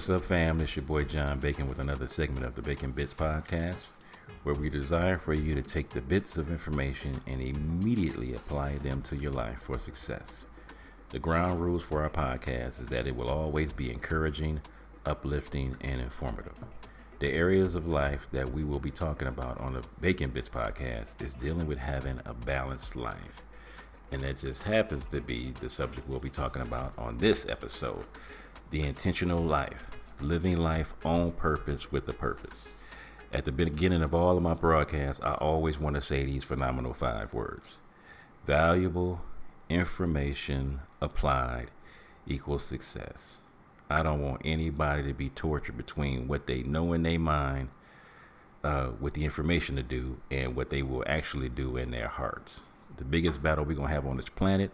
What's up, fam? It's your boy John Bacon with another segment of the Bacon Bits podcast, where we desire for you to take the bits of information and immediately apply them to your life for success. The ground rules for our podcast is that it will always be encouraging, uplifting, and informative. The areas of life that we will be talking about on the Bacon Bits podcast is dealing with having a balanced life. And that just happens to be the subject we'll be talking about on this episode. The intentional life, living life on purpose with a purpose. At the beginning of all of my broadcasts, I always want to say these phenomenal 5 words. Valuable information applied equals success. I don't want anybody to be tortured between what they know in their mind with the information to do and what they will actually do in their hearts. The biggest battle we're going to have on this planet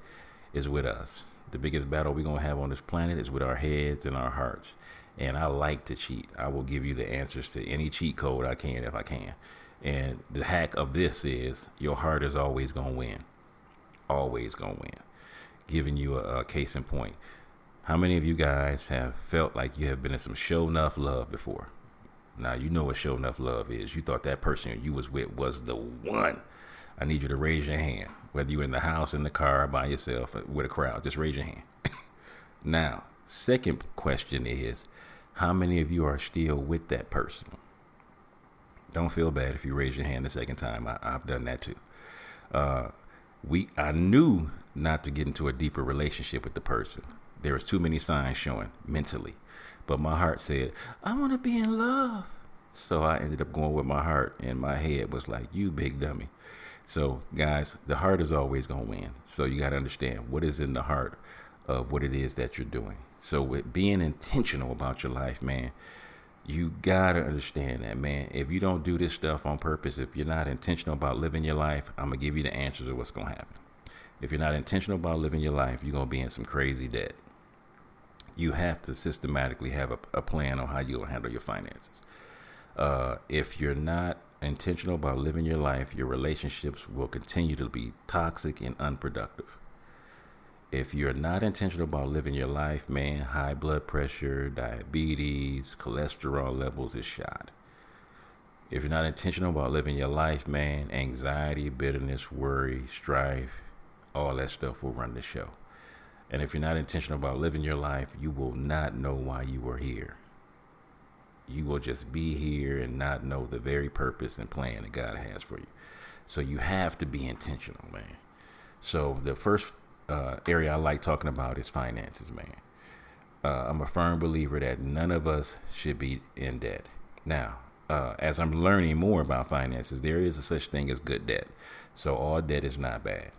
is with us. The biggest battle we're going to have on this planet is with our heads and our hearts. And I like to cheat. I will give you the answers to any cheat code I can if I can. And the hack of this is your heart is always going to win. Always going to win. Giving you a case in point. How many of you guys have felt like you have been in some show enough love before? Now, you know what show enough love is. You thought that person you was with was the one. I need you to raise your hand, whether you're in the house, in the car, by yourself, with a crowd. Just raise your hand. Now, second question is, how many of you are still with that person? Don't feel bad if you raise your hand the second time. I've done that too. I knew not to get into a deeper relationship with the person. There was too many signs showing mentally. But my heart said, I want to be in love. So I ended up going with my heart, and my head was like, you big dummy. So, guys, the heart is always going to win. So you got to understand what is in the heart of what it is that you're doing. So with being intentional about your life, man, you got to understand that, man. If you don't do this stuff on purpose, if you're not intentional about living your life, I'm going to give you the answers of what's going to happen. If you're not intentional about living your life, you're going to be in some crazy debt. You have to systematically have a plan on how you're going to handle your finances. If you're not intentional about living your life, your relationships will continue to be toxic and unproductive. If you're not intentional about living your life, man, high blood pressure, diabetes, cholesterol levels is shot. If you're not intentional about living your life, man, anxiety, bitterness, worry, strife, all that stuff will run the show. And if you're not intentional about living your life, you will not know why you are here. You will just be here and not know the very purpose and plan that God has for you. So you have to be intentional, man. So the first area I like talking about is finances, man. I'm a firm believer that none of us should be in debt. Now, as I'm learning more about finances, there is a such thing as good debt. So all debt is not bad.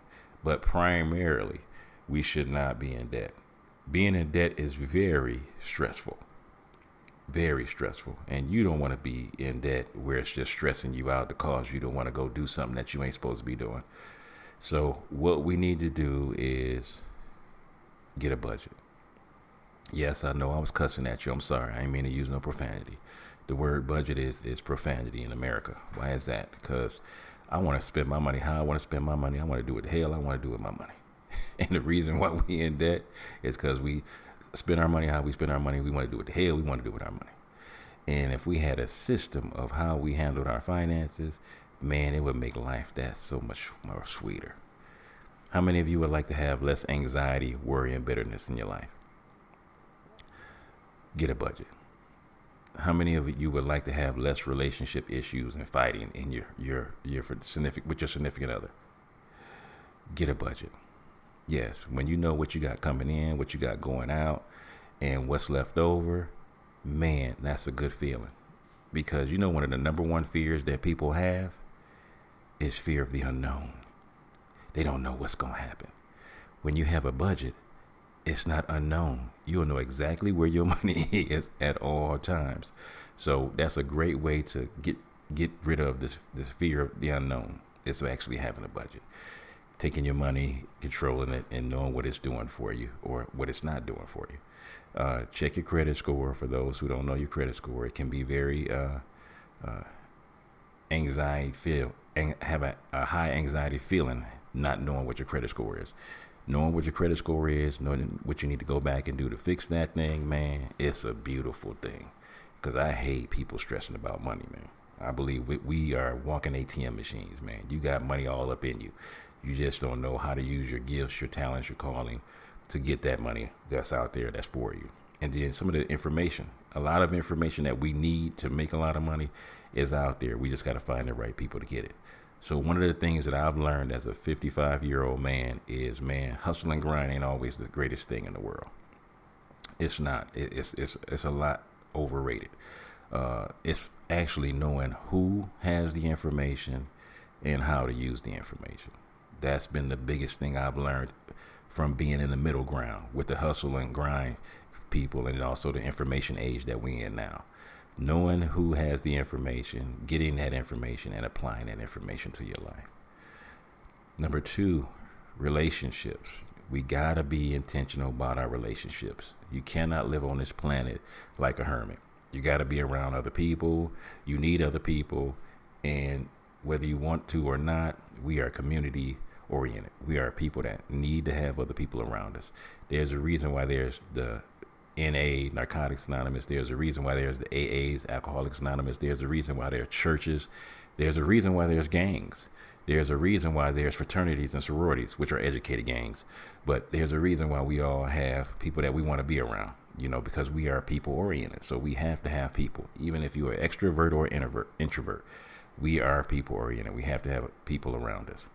But primarily, we should not be in debt. Being in debt is very stressful. Very stressful. And you don't want to be in debt where it's just stressing you out to cause you to want to go do something that you ain't supposed to be doing. So what we need to do is get a budget. Yes, I know I was cussing at you. I'm sorry. I ain't mean to use no profanity. The word budget is profanity in America. Why is that? Because I want to spend my money how I want to spend my money. I want to do what the hell I want to do with my money. And the reason why we in debt is because we spend our money how we spend our money. We want to do what the hell we want to do with our money. And if we had a system of how we handled our finances, man, it would make life that so much more sweeter. How many of you would like to have less anxiety, worry, and bitterness in your life? Get a budget. How many of you would like to have less relationship issues and fighting in your significant other? Get a budget. Yes, when you know what you got coming in, what you got going out, and what's left over, man, that's a good feeling. Because you know one of the number one fears that people have is fear of the unknown. They don't know what's going to happen. When you have a budget, it's not unknown. You'll know exactly where your money is at all times. So that's a great way to get rid of this fear of the unknown. It's actually having a budget. Taking your money, controlling it, and knowing what it's doing for you or what it's not doing for you. Check your credit score. For those who don't know your credit score, it can be very have a high anxiety feeling not knowing what your credit score is. Knowing what your credit score is, knowing what you need to go back and do to fix that thing, man, it's a beautiful thing. Because I hate people stressing about money, man. I believe we are walking ATM machines, man. You got money all up in you. You just don't know how to use your gifts, your talents, your calling to get that money that's out there that's for you. And then some of the information, a lot of information that we need to make a lot of money is out there. We just got to find the right people to get it. So one of the things that I've learned as a 55-year-old man is, man, hustle and grind ain't always the greatest thing in the world. It's not. It's a lot overrated. It's actually knowing who has the information and how to use the information. That's been the biggest thing I've learned from being in the middle ground with the hustle and grind people, and also the information age that we're in now. Knowing who has the information, getting that information, and applying that information to your life. Number 2, relationships. We gotta be intentional about our relationships. You cannot live on this planet like a hermit. You gotta be around other people. You need other people. And whether you want to or not, we are community oriented. We are people that need to have other people around us. There's a reason why there's the NA, Narcotics Anonymous. There's a reason why there's the AAs, Alcoholics Anonymous. There's a reason why there are churches. There's a reason why there's gangs. There's a reason why there's fraternities and sororities, which are educated gangs. But there's a reason why we all have people that we want to be around, because we are people oriented. So we have to have people, even if you're an extrovert or introvert. We are people oriented. We have to have people around us.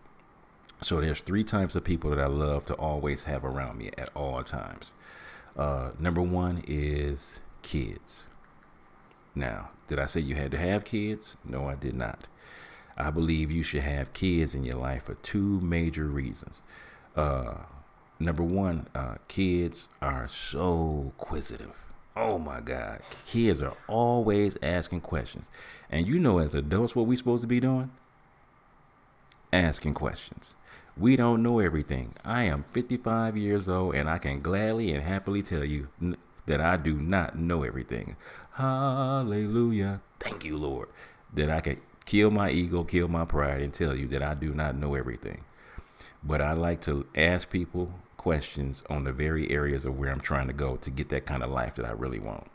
So there's 3 types of people that I love to always have around me at all times. Number 1 is kids. Now, did I say you had to have kids? No, I did not. I believe you should have kids in your life for 2 major reasons. Number 1, kids are so inquisitive. Oh my God. Kids are always asking questions. And as adults, what we supposed to be doing? Asking questions. We don't know everything. I am 55 years old, and I can gladly and happily tell you that I do not know everything. Hallelujah. Thank you, Lord, that I can kill my ego, kill my pride, and tell you that I do not know everything. But I like to ask people questions on the very areas of where I'm trying to go to get that kind of life that I really want.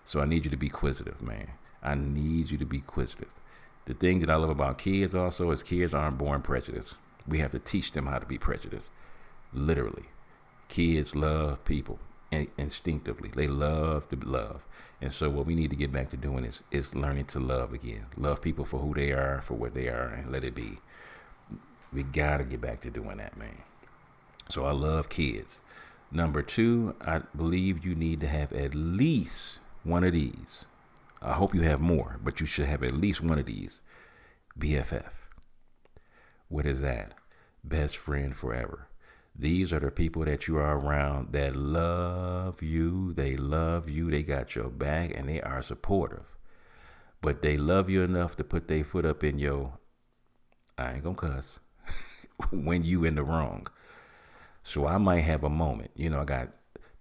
So I need you to be inquisitive, man. I need you to be inquisitive. The thing that I love about kids also is kids aren't born prejudiced. We have to teach them how to be prejudiced. Literally. Kids love people instinctively. They love to love. And so what we need to get back to doing is learning to love again. Love people for who they are, for what they are, and let it be. We got to get back to doing that, man. So I love kids. Number 2, I believe you need to have at least one of these. I hope you have more, but you should have at least one of these. BFF. What is that? Best friend forever. These are the people that you are around that love you. They love you. They got your back, and they are supportive. But they love you enough to put their foot up in your, I ain't gonna cuss, when you in the wrong. So I might have a moment. I got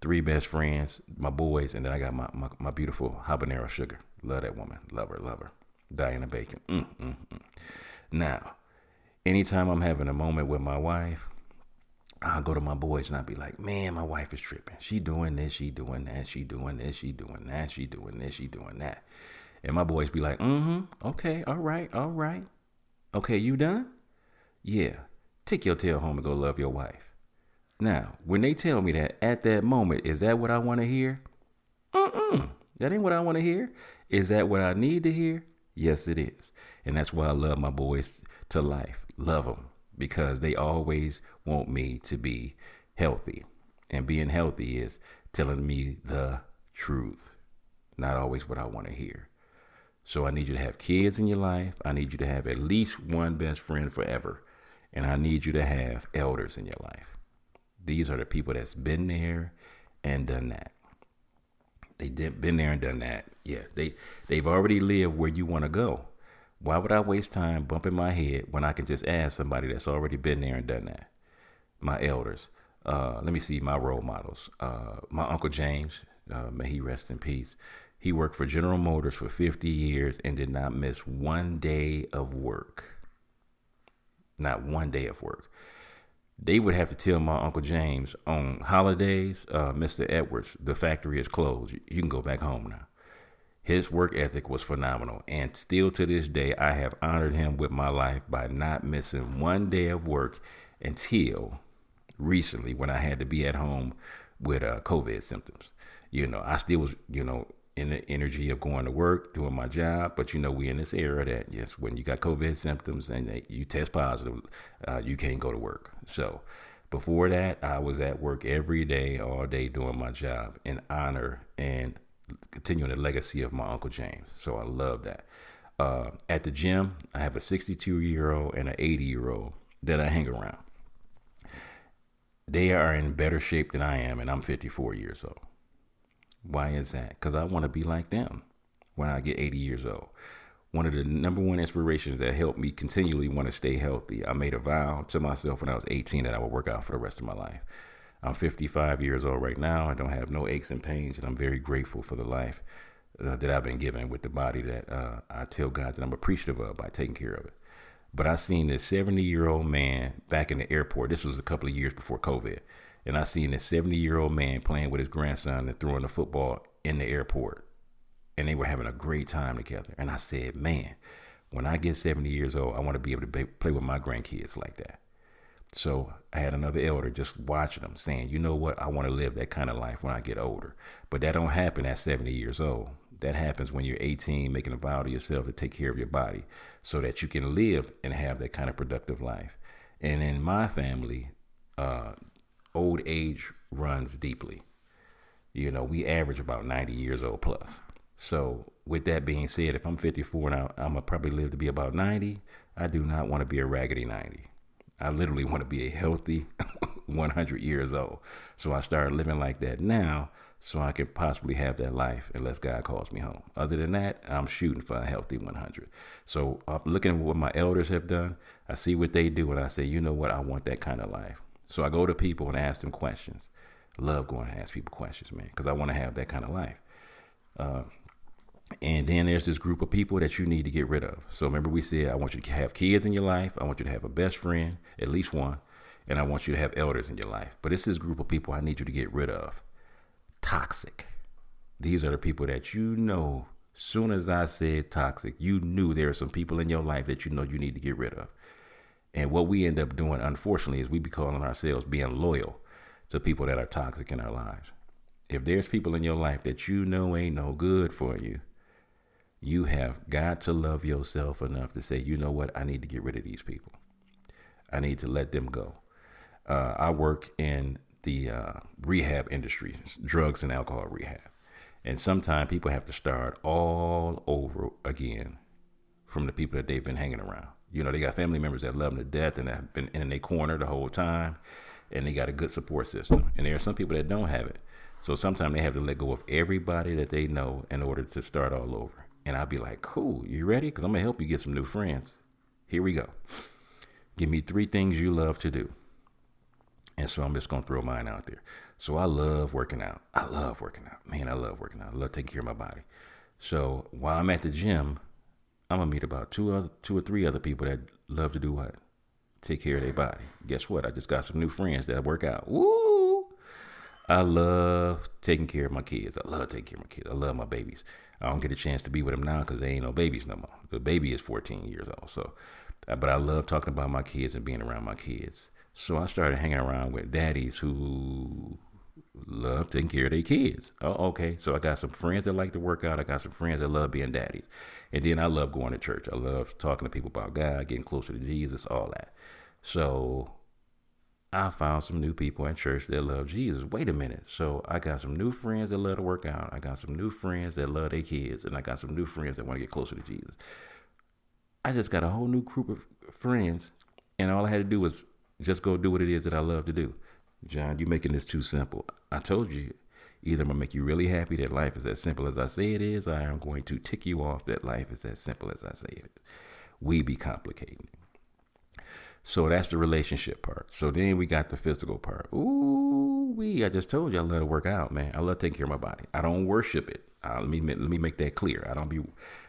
3 best friends, my boys, and then I got my beautiful habanero sugar. Love that woman. Love her. Diana Bacon. Now, anytime I'm having a moment with my wife, I'll go to my boys and I'll be like, man, my wife is tripping. She doing this, she doing that, she doing this, she doing that, she doing this, she doing that. And my boys be like, okay, all right. Okay, you done? Yeah. Take your tail home and go love your wife. Now, when they tell me that at that moment, is that what I want to hear? That ain't what I want to hear. Is that what I need to hear? Yes, it is. And that's why I love my boys to life. Love them because they always want me to be healthy. And being healthy is telling me the truth, not always what I want to hear. So I need you to have kids in your life. I need you to have at least one best friend forever. And I need you to have elders in your life. These are the people that's been there and done that. Been there and done that. Yeah, they've already lived where you want to go. Why would I waste time bumping my head when I can just ask somebody that's already been there and done that? My elders. Let me see my role models. My Uncle James, may he rest in peace. He worked for General Motors for 50 years and did not miss one day of work. Not one day of work. They would have to tell my Uncle James on holidays, Mr. Edwards, the factory is closed. You can go back home now. His work ethic was phenomenal. And still to this day, I have honored him with my life by not missing one day of work until recently when I had to be at home with COVID symptoms. I still was, in the energy of going to work, doing my job. But, we in this era that, yes, when you got COVID symptoms and you test positive, you can't go to work. So before that, I was at work every day, all day doing my job in honor and continuing the legacy of my Uncle James. So I love that. At the gym, I have a 62-year-old and an 80-year-old that I hang around. They are in better shape than I am, and I'm 54 years old. Why is that? Because I want to be like them when I get 80 years old. One of the number one inspirations that helped me continually want to stay healthy, I made a vow to myself when I was 18 that I would work out for the rest of my life. I'm 55 years old right now. I don't have no aches and pains, and I'm very grateful for the life that I've been given with the body that I tell God that I'm appreciative of by taking care of it. But I seen this 70-year-old man back in the airport. This was a couple of years before COVID. And I seen this 70-year-old man playing with his grandson and throwing the football in the airport. And they were having a great time together. And I said, man, when I get 70 years old, I want to be able to play with my grandkids like that. So I had another elder just watching them saying, you know what, I want to live that kind of life when I get older. But that don't happen at 70 years old. That happens when you're 18, making a vow to yourself to take care of your body so that you can live and have that kind of productive life. And in my family, old age runs deeply. We average about 90 years old plus. So with that being said, if I'm 54 now, I'm going to probably live to be about 90. I do not want to be a raggedy 90. I literally want to be a healthy 100 years old. So I started living like that now so I can possibly have that life unless God calls me home. Other than that, I'm shooting for a healthy 100. So I'm looking at what my elders have done. I see what they do and I say, you know what? I want that kind of life. So I go to people and ask them questions. I love going to ask people questions, man, because I want to have that kind of life. And then there's this group of people that you need to get rid of. So remember we said, I want you to have kids in your life. I want you to have a best friend, at least one. And I want you to have elders in your life. But it's this group of people I need you to get rid of. Toxic. These are the people that soon as I said toxic, you knew there are some people in your life that you need to get rid of. And what we end up doing, unfortunately, is we be calling ourselves being loyal to people that are toxic in our lives. If there's people in your life that ain't no good for you, you have got to love yourself enough to say, you know what, I need to get rid of these people. I need to let them go. I work in the rehab industry, drugs and alcohol rehab. And sometimes people have to start all over again from the people that they've been hanging around. They got family members that love them to death and have been in their corner the whole time. And they got a good support system. And there are some people that don't have it. So sometimes they have to let go of everybody that they know in order to start all over. And I'll be like, cool, you ready? Because I'm going to help you get some new friends. Here we go. Give me 3 things you love to do. And so I'm just going to throw mine out there. So I love working out. Man, I love working out. I love taking care of my body. So while I'm at the gym, I'm going to meet about two or three other people that love to do what? Take care of their body. Guess what? I just got some new friends that work out. Woo! I love taking care of my kids. I love my babies. I don't get a chance to be with them now because they ain't no babies no more. The baby is 14 years old. So, but I love talking about my kids and being around my kids. So I started hanging around with daddies who love taking care of their kids. Oh, okay. So I got some friends that like to work out. I got some friends that love being daddies. And then I love going to church. I love talking to people about God, getting closer to Jesus, all that. So I found some new people in church that love Jesus. Wait a minute. So I got some new friends that love to work out. I got some new friends that love their kids. And I got some new friends that want to get closer to Jesus. I just got a whole new group of friends. And all I had to do was just go do what it is that I love to do. John, you're making this too simple. I told you, either I'm going to make you really happy that life is as simple as I say it is, or I'm going to tick you off that life is as simple as I say it is. We be complicating. So that's the relationship part. So then we got the physical part. I just told you I love to work out, man. I love taking care of my body. I don't worship it. Let me make that clear. I don't be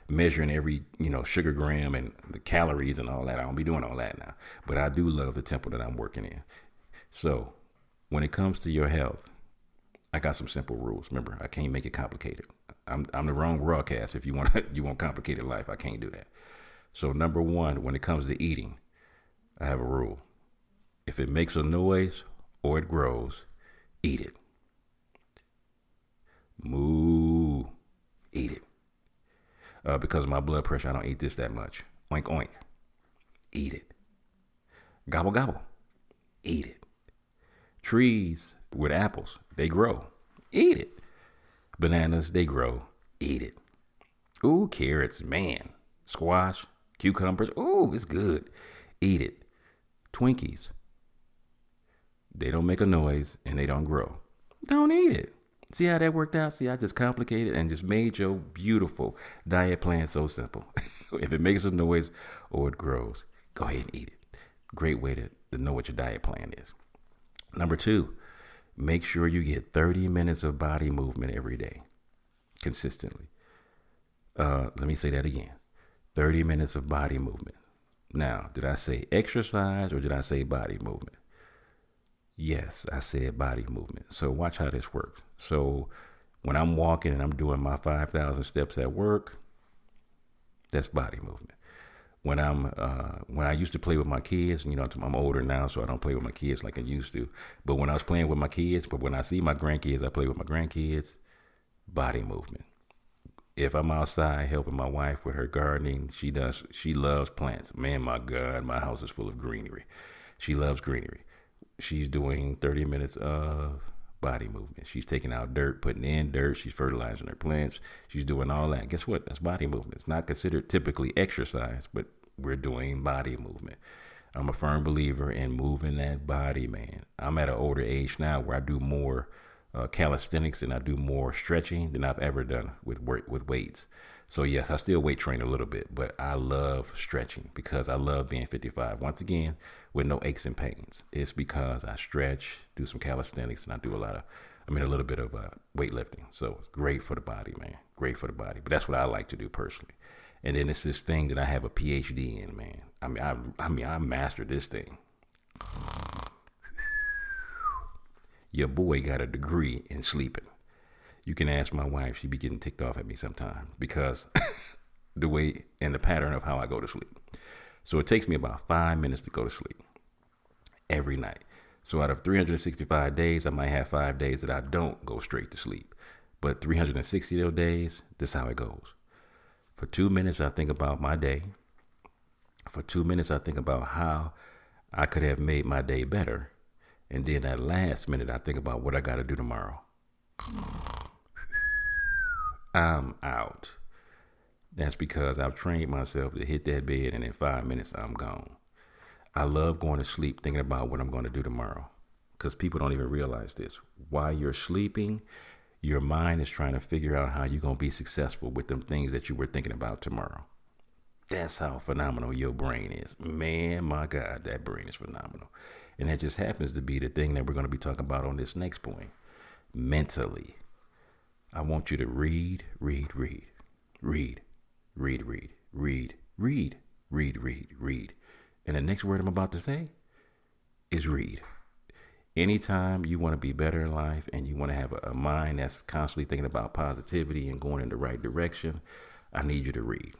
measuring every, sugar gram and the calories and all that. I don't be doing all that now. But I do love the temple that I'm working in. So when it comes to your health, I got some simple rules. Remember, I can't make it complicated. I'm the wrong broadcast. If you want complicated life, I can't do that. So number one, when it comes to eating, I have a rule. If it makes a noise or it grows, eat it. Moo, eat it. Because of my blood pressure, I don't eat this that much. Oink, oink, eat it. Gobble, gobble, eat it. Trees with apples, they grow, eat it. Bananas, they grow, eat it. Ooh, carrots, man. Squash, cucumbers, ooh, it's good. Eat it. Twinkies, they don't make a noise and they don't grow. Don't eat it. See how that worked out? See, I just complicated and just made your beautiful diet plan so simple. If it makes a noise or it grows, go ahead and eat it. Great way to know what your diet plan is. Number two, make sure you get 30 minutes of body movement every day, consistently. Let me say that again. 30 minutes of body movement. Now, did I say exercise or did I say body movement? Yes, I said body movement. So watch how this works. So when I'm walking and I'm doing my 5,000 steps at work, that's body movement. When I used to play with my kids, I'm older now, so I don't play with my kids like I used to. But when I was playing with my kids, but when I see my grandkids, I play with my grandkids, body movement. If I'm outside helping my wife with her gardening, she loves plants. Man, my God, my house is full of greenery. She loves greenery. She's doing 30 minutes of body movement. She's taking out dirt, putting in dirt. She's fertilizing her plants. She's doing all that. Guess what? That's body movement. It's not considered typically exercise, but we're doing body movement. I'm a firm believer in moving that body, man. I'm at an older age now where I do more calisthenics and I do more stretching than I've ever done with weights. So yes, I still weight train a little bit, but I love stretching because I love being 55. Once again, with no aches and pains. It's because I stretch, do some calisthenics, and I do a little bit of weightlifting. So it's great for the body, man. Great for the body. But that's what I like to do personally. And then it's this thing that I have a PhD in, man. I mastered this thing. Your boy got a degree in sleeping. You can ask my wife. She be getting ticked off at me sometimes because the way and the pattern of how I go to sleep. So it takes me about 5 minutes to go to sleep every night. So out of 365 days, I might have 5 days that I don't go straight to sleep. But 360 of those days, this is how it goes. For 2 minutes, I think about my day. For 2 minutes, I think about how I could have made my day better. And then that last minute, I think about what I got to do tomorrow. I'm out. That's because I've trained myself to hit that bed and in 5 minutes, I'm gone. I love going to sleep thinking about what I'm going to do tomorrow because people don't even realize this. While you're sleeping, your mind is trying to figure out how you're going to be successful with them things that you were thinking about tomorrow. That's how phenomenal your brain is. Man, my God, that brain is phenomenal. And that just happens to be the thing that we're going to be talking about on this next point. Mentally. I want you to read. And the next word I'm about to say is read. Anytime you want to be better in life and you want to have a mind that's constantly thinking about positivity and going in the right direction, I need you to read.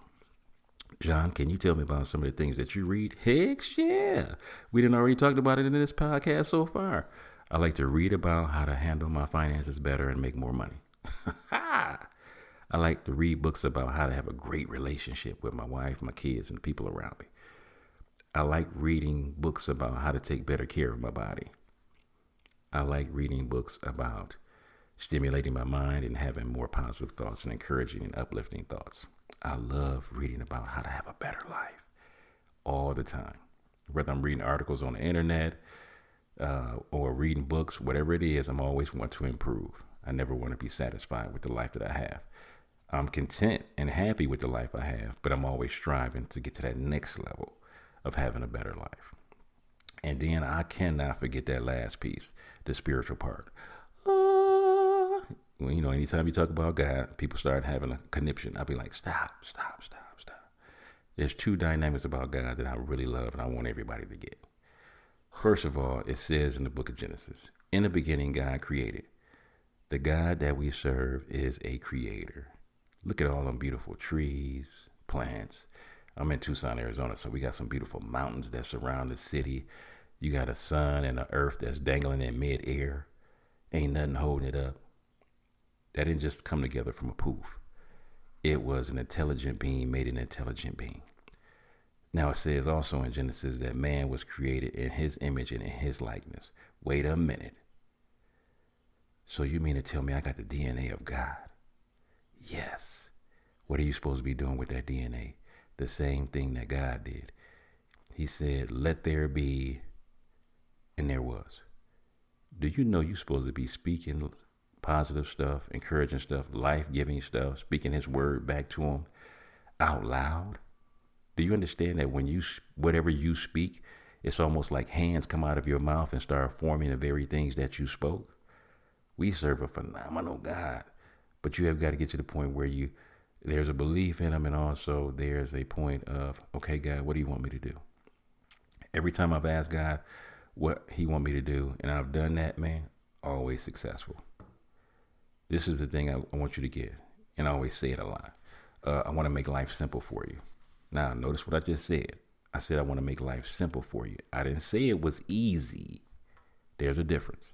John, can you tell me about some of the things that you read? Heck yeah. We done already talked about it in this podcast so far. I like to read about how to handle my finances better and make more money. I like to read books about how to have a great relationship with my wife, my kids, and the people around me. I like reading books about how to take better care of my body. I like reading books about stimulating my mind and having more positive thoughts and encouraging and uplifting thoughts. I love reading about how to have a better life all the time. Whether I'm reading articles on the internet or reading books, whatever it is, I'm always want to improve. I never want to be satisfied with the life that I have. I'm content and happy with the life I have, but I'm always striving to get to that next level of having a better life. And then I cannot forget that last piece, the spiritual part. Anytime you talk about God, people start having a conniption. I'll be like, stop. There's two dynamics about God that I really love and I want everybody to get. First of all, it says in the book of Genesis, in the beginning, God created. The God that we serve is a creator. Look at all them beautiful trees, plants. I'm in Tucson, Arizona, so we got some beautiful mountains that surround the city. You got a sun and an earth that's dangling in midair. Ain't nothing holding it up. That didn't just come together from a poof. It was an intelligent being made an intelligent being. Now it says also in Genesis that man was created in his image and in his likeness. Wait a minute. So you mean to tell me I got the DNA of God? Yes. What are you supposed to be doing with that DNA? The same thing that God did. He said, let there be, and there was. Do you know you're supposed to be speaking positive stuff, encouraging stuff, life-giving stuff, speaking his word back to him out loud? Do you understand that when whatever you speak, it's almost like hands come out of your mouth and start forming the very things that you spoke? We serve a phenomenal God, but you have got to get to the point where there's a belief in him, and also there's a point of, okay, God, what do you want me to do? Every time I've asked God what he want me to do, and I've done that, man, always successful. This is the thing I want you to get, and I always say it a lot. I want to make life simple for you. Now, notice what I just said. I said I want to make life simple for you. I didn't say it was easy. There's a difference.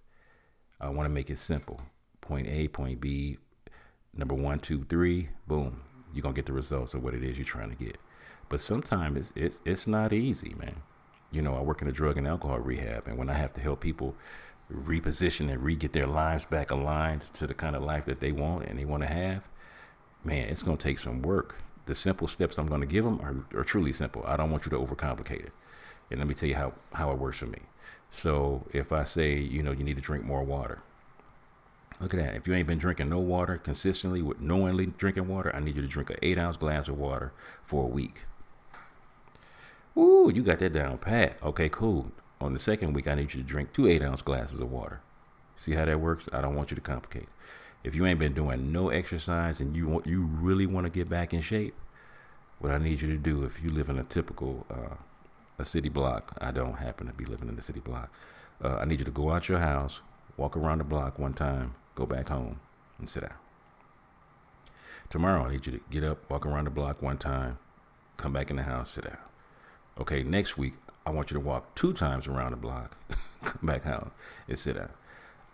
I want to make it simple. Point A, point B, number 1, 2, 3, boom. You're going to get the results of what it is you're trying to get. But sometimes it's not easy, man. You know, I work in a drug and alcohol rehab, and when I have to help people reposition and re-get their lives back aligned to the kind of life that they want and they want to have, man, it's going to take some work. The simple steps I'm going to give them are truly simple. I don't want you to overcomplicate it. And let me tell you how it works for me. So if I say, you need to drink more water. Look at that. If you ain't been drinking no water consistently with knowingly drinking water, I need you to drink an 8-ounce glass of water for a week. Ooh, you got that down pat. Okay, cool. On the second week, I need you to drink 2 8-ounce glasses of water. See how that works? I don't want you to complicate. If you ain't been doing no exercise and you really want to get back in shape, what I need you to do, if you live in a typical a city block, I don't happen to be living in the city block, I need you to go out your house, walk around the block one time, go back home, and sit down. Tomorrow, I need you to get up, walk around the block one time, come back in the house, sit down. Okay, next week, I want you to walk 2 times around the block, come back home, and sit down.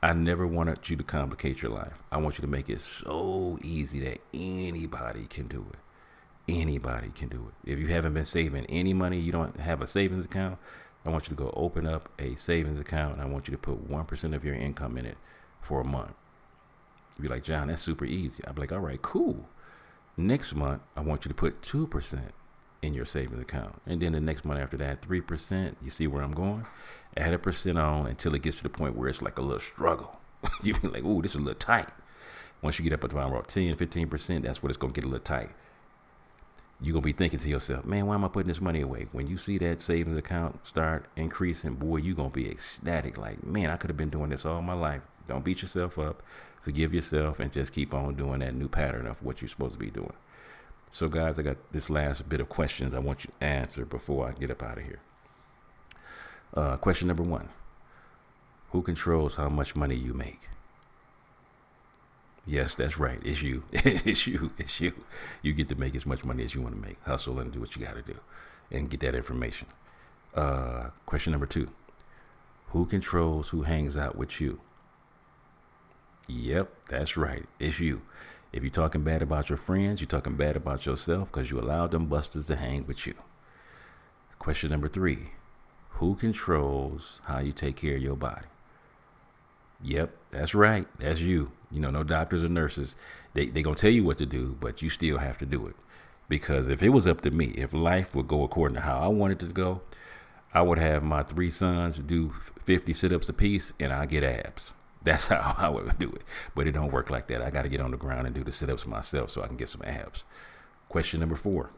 I never wanted you to complicate your life. I want you to make it so easy that anybody can do it. Anybody can do it. If you haven't been saving any money, you don't have a savings account, I want you to go open up a savings account, and I want you to put 1% of your income in it for a month. You'd be like, John, that's super easy. I'd be like, all right, cool. Next month, I want you to put 2% in your savings account. And then the next month after that, 3%. You see where I'm going? Add a percent on until it gets to the point where it's like a little struggle. You be like, ooh, this is a little tight. Once you get up to around 10, 15%, that's what it's going to get a little tight. You're going to be thinking to yourself, man, why am I putting this money away? When you see that savings account start increasing, boy, you're going to be ecstatic. Like, man, I could have been doing this all my life. Don't beat yourself up. Forgive yourself and just keep on doing that new pattern of what you're supposed to be doing. So, guys, I got this last bit of questions I want you to answer before I get up out of here. Question number 1. Who controls how much money you make? Yes, that's right. It's you. It's you. It's you. You get to make as much money as you want to make. Hustle and do what you got to do and get that information. Question number 2. Who controls who hangs out with you? Yep, that's right. It's you. If you're talking bad about your friends, you're talking bad about yourself because you allowed them busters to hang with you. Question number 3. Who controls how you take care of your body? Yep, that's right. That's you. No doctors or nurses. They going to tell you what to do, but you still have to do it. Because if it was up to me, if life would go according to how I wanted it to go, I would have my 3 sons do 50 sit-ups apiece and I get abs. That's how I would do it. But it don't work like that. I got to get on the ground and do the sit-ups myself so I can get some abs. Question number 4.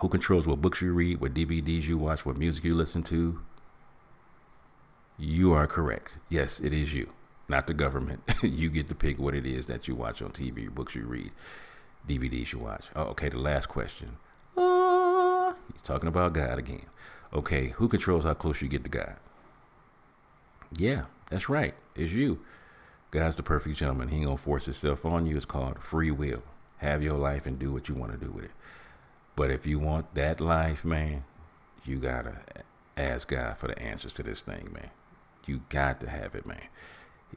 Who controls what books you read, what DVDs you watch, what music you listen to? You are correct. Yes, it is you, not the government. You get to pick what it is that you watch on TV, books you read, DVDs you watch. Oh, okay, the last question. He's talking about God again. Okay, who controls how close you get to God? Yeah, that's right. It's you. God's the perfect gentleman. He ain't gonna force himself on you. It's called free will. Have your life and do what you want to do with it. But if you want that life, man, you gotta ask God for the answers to this thing, man. You got to have it, man.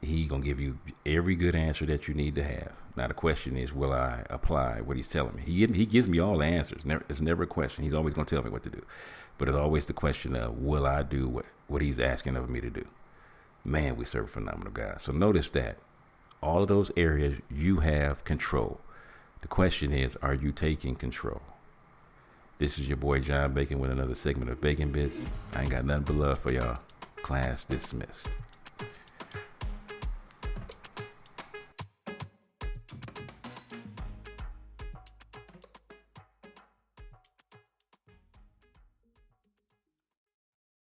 He gonna give you every good answer that you need to have. Now the question is, will I apply what he's telling me? He gives me all the answers. It's never a question. He's always gonna tell me what to do. But it's always the question of, will I do what he's asking of me to do? Man, we serve a phenomenal God. So notice that all of those areas you have control. The question is, are you taking control? This is your boy John Bacon with another segment of Bacon Bits. I ain't got nothing but love for y'all. Class dismissed.